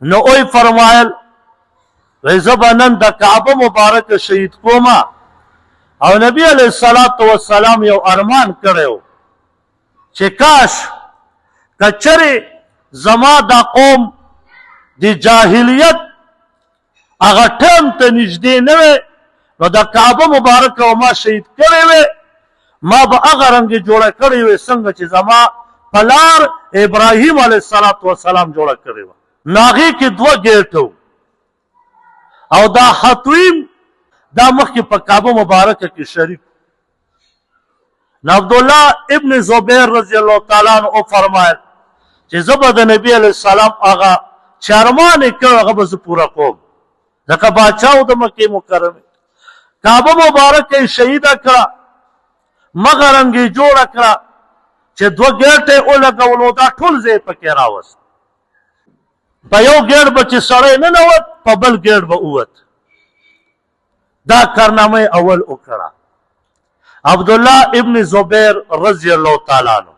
نو اوی فرمایل زه به نن د کعبه مبارکه شهید کومه او نبی علیه السلام یو ارمان کړی و چې کاش کچرې زما دا قوم د جاهلیت هغه ټیم ته نږدې نه وی نو د کعبه مبارکه و ما شهید کړی وی ما به هغه رنګې جوړه کړې وی څنګه چې زما پلار ابراهیم علیه السلام جوړه کړې وه نو هغې کې دوه ګیټه او دا حطویم دا مخکې په کعبه مبارکه کې شریک نو عبدالله ابن زبیر رضی الله تعالی عنه فرمایل چې زه به د نبي علیه السلام هغه چې ارمان یې کړی هغه به زه پوره کوم ځکه باچا و د مکې مکرمې کعبه مبارکه یې شهیده کړه مغه رنګ یې جوړه کړه چې دوه ګیټه یې ولګولو دا ټول ځای پکې راوست په یو ګیټ به چې سړی ننوت په بل ګیټ به ووت دا کارنامه اول وکړه عبدالله ابن زبیر رضی الله تعالی عنه